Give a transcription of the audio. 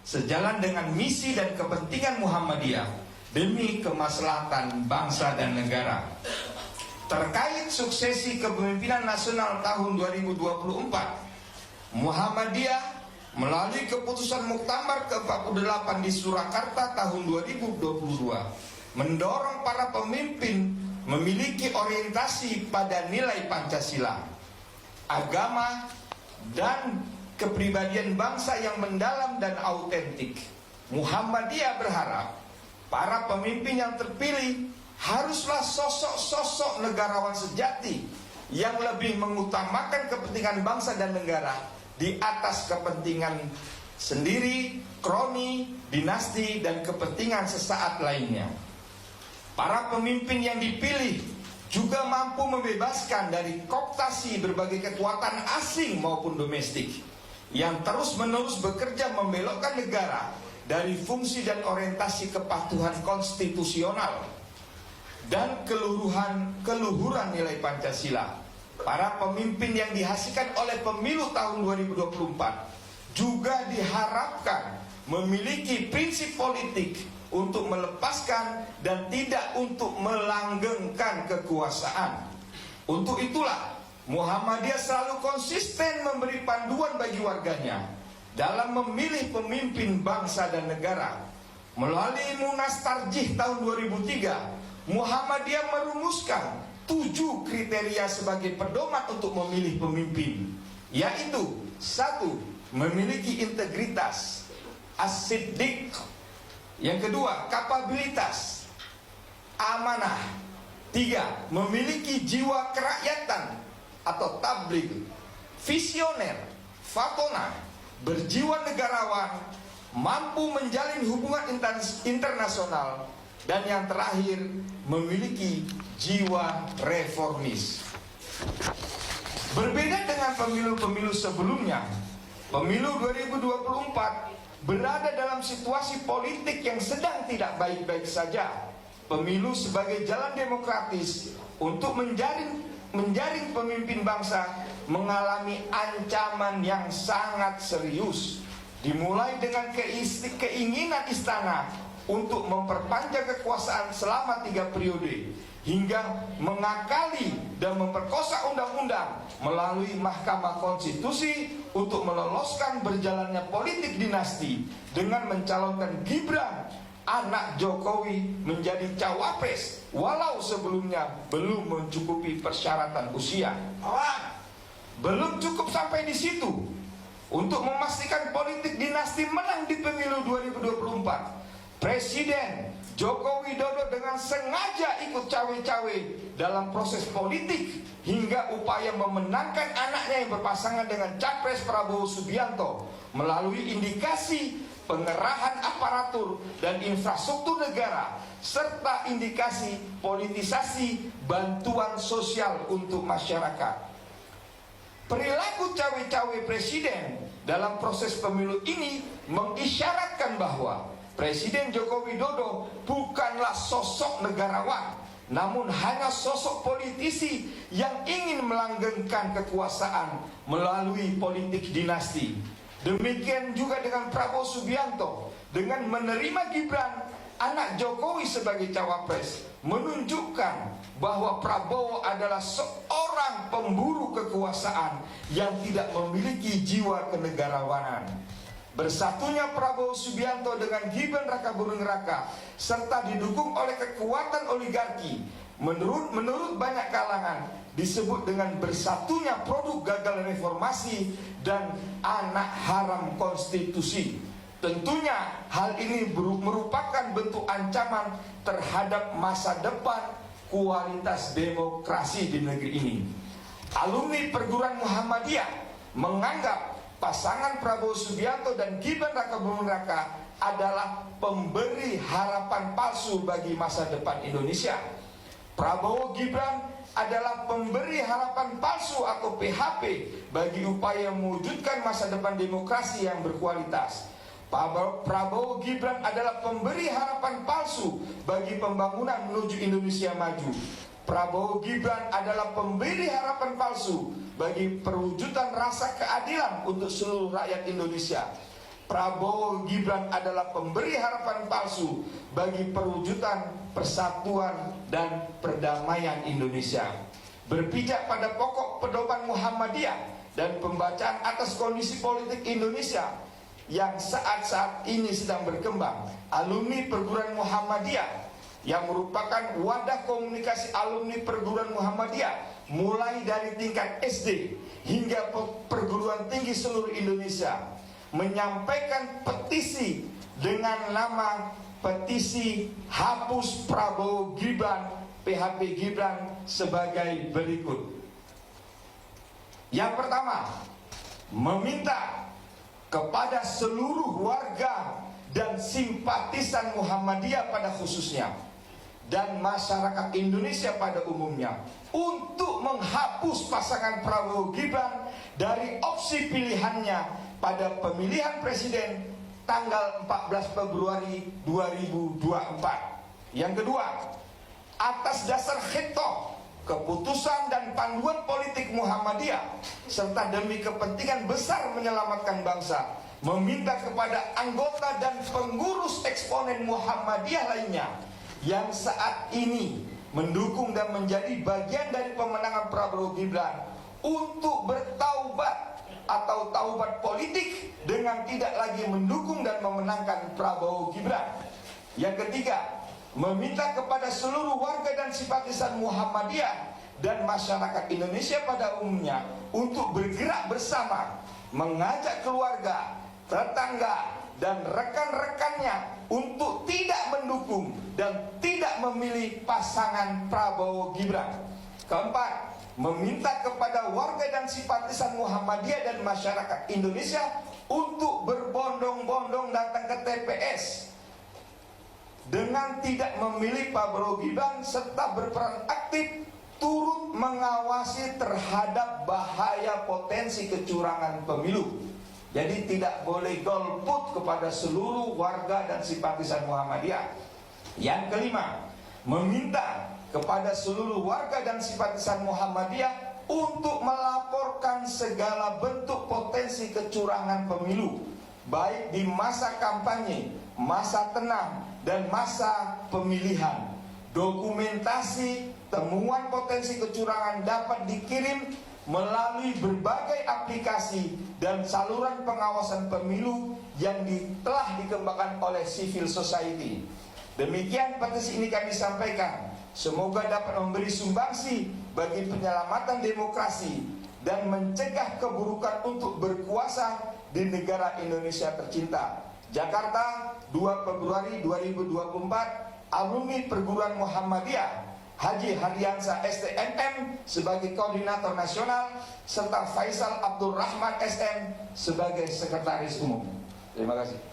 sejalan dengan misi dan kepentingan Muhammadiyah demi kemaslahatan bangsa dan negara. Terkait suksesi kepemimpinan nasional tahun 2024, Muhammadiyah melalui keputusan Muktamar ke-48 di Surakarta tahun 2022 mendorong para pemimpin memiliki orientasi pada nilai Pancasila, agama, dan kepribadian bangsa yang mendalam dan autentik. Muhammadiyah berharap para pemimpin yang terpilih haruslah sosok-sosok negarawan sejati yang lebih mengutamakan kepentingan bangsa dan negara di atas kepentingan sendiri, kroni, dinasti, dan kepentingan sesaat lainnya. Para pemimpin yang dipilih juga mampu membebaskan dari kooptasi berbagai kekuatan asing maupun domestik yang terus-menerus bekerja membelokkan negara dari fungsi dan orientasi kepatuhan konstitusional dan keluhuran nilai Pancasila. Para pemimpin yang dihasilkan oleh pemilu tahun 2024 juga diharapkan memiliki prinsip politik untuk melepaskan dan tidak untuk melanggengkan kekuasaan. Untuk itulah Muhammadiyah selalu konsisten memberi panduan bagi warganya dalam memilih pemimpin bangsa dan negara. Melalui Munas Tarjih tahun 2003, Muhammadiyah merumuskan 7 kriteria sebagai pedoman untuk memilih pemimpin, yaitu 1. Memiliki integritas, as-siddiq. Yang kedua, kapabilitas, amanah. 3. Memiliki jiwa kerakyatan atau tabligh, visioner, fatona, berjiwa negarawan, mampu menjalin hubungan internasional, dan yang terakhir, memiliki jiwa reformis. Berbeda dengan pemilu-pemilu sebelumnya, pemilu 2024 berada dalam situasi politik yang sedang tidak baik-baik saja. Pemilu sebagai jalan demokratis untuk menjaring pemimpin bangsa mengalami ancaman yang sangat serius. Dimulai dengan keinginan istana untuk memperpanjang kekuasaan selama 3 periode, hingga mengakali dan memperkosa undang-undang melalui Mahkamah Konstitusi untuk meloloskan berjalannya politik dinasti dengan mencalonkan Gibran, anak Jokowi, menjadi cawapres walau sebelumnya belum mencukupi persyaratan usia. Belum cukup sampai di situ. Untuk memastikan politik dinasti menang di pemilu 2024, Presiden Joko Widodo dengan sengaja ikut cawe-cawe dalam proses politik hingga upaya memenangkan anaknya yang berpasangan dengan Capres Prabowo Subianto melalui indikasi pengerahan aparatur dan infrastruktur negara serta indikasi politisasi bantuan sosial untuk masyarakat. Perilaku cawe-cawe presiden dalam proses pemilu ini mengisyaratkan bahwa Presiden Joko Widodo bukanlah sosok negarawan, namun hanya sosok politisi yang ingin melanggengkan kekuasaan melalui politik dinasti. Demikian juga dengan Prabowo Subianto, dengan menerima Gibran, anak Jokowi, sebagai cawapres, menunjukkan bahwa Prabowo adalah seorang pemburu kekuasaan yang tidak memiliki jiwa kenegarawanan. Bersatunya Prabowo Subianto dengan Gibran Raka Buming Raka serta didukung oleh kekuatan oligarki, menurut banyak kalangan disebut dengan bersatunya produk gagal reformasi dan anak haram konstitusi. Tentunya hal ini merupakan bentuk ancaman terhadap masa depan kualitas demokrasi di negeri ini. Alumni perguruan Muhammadiyah menganggap pasangan Prabowo Subianto dan Gibran Raka Buming Raka adalah pemberi harapan palsu bagi masa depan Indonesia. Prabowo Gibran adalah pemberi harapan palsu atau PHP bagi upaya mewujudkan masa depan demokrasi yang berkualitas. Prabowo Gibran adalah pemberi harapan palsu bagi pembangunan menuju Indonesia maju. Prabowo Gibran adalah pemberi harapan palsu bagi perwujudan rasa keadilan untuk seluruh rakyat Indonesia. Prabowo Gibran adalah pemberi harapan palsu bagi perwujudan persatuan dan perdamaian Indonesia. Berpijak pada pokok pedoman Muhammadiyah dan pembacaan atas kondisi politik Indonesia yang saat-saat ini sedang berkembang, alumni perguruan Muhammadiyah yang merupakan wadah komunikasi alumni perguruan Muhammadiyah mulai dari tingkat SD hingga perguruan tinggi seluruh Indonesia menyampaikan petisi dengan nama petisi hapus Prabowo Gibran PHP Gibran sebagai berikut. Yang pertama, meminta kepada seluruh warga dan simpatisan Muhammadiyah pada khususnya dan masyarakat Indonesia pada umumnya untuk menghapus pasangan Prabowo Gibran dari opsi pilihannya pada pemilihan presiden tanggal 14 Februari 2024. Yang kedua, atas dasar khitoh, keputusan dan panduan politik Muhammadiyah serta demi kepentingan besar menyelamatkan bangsa, meminta kepada anggota dan pengurus eksponen Muhammadiyah lainnya yang saat ini mendukung dan menjadi bagian dari pemenangan Prabowo Gibran untuk bertaubat atau taubat politik dengan tidak lagi mendukung dan memenangkan Prabowo Gibran. Yang ketiga, meminta kepada seluruh warga dan simpatisan Muhammadiyah dan masyarakat Indonesia pada umumnya untuk bergerak bersama, mengajak keluarga, tetangga, dan rekan-rekannya untuk tidak mendukung dan tidak memilih pasangan Prabowo Gibran. Keempat, meminta kepada warga dan simpatisan Muhammadiyah dan masyarakat Indonesia untuk berbondong-bondong datang ke TPS dengan tidak memilih Prabowo Gibran serta berperan aktif turut mengawasi terhadap bahaya potensi kecurangan pemilu. Jadi tidak boleh golput kepada seluruh warga dan simpatisan Muhammadiyah. Yang kelima, meminta kepada seluruh warga dan simpatisan Muhammadiyah untuk melaporkan segala bentuk potensi kecurangan pemilu, baik di masa kampanye, masa tenang, dan masa pemilihan. Dokumentasi temuan potensi kecurangan dapat dikirim melalui berbagai aplikasi dan saluran pengawasan pemilu yang telah dikembangkan oleh civil society. Demikian petisi ini kami sampaikan. Semoga dapat memberi sumbangsi bagi penyelamatan demokrasi dan mencegah keburukan untuk berkuasa di negara Indonesia tercinta. Jakarta, 2 Februari 2024, alumni perguruan Muhammadiyah, Haji Hardiansyah STMM sebagai koordinator nasional serta Faisal Abdul Rahman SM sebagai sekretaris umum. Terima kasih.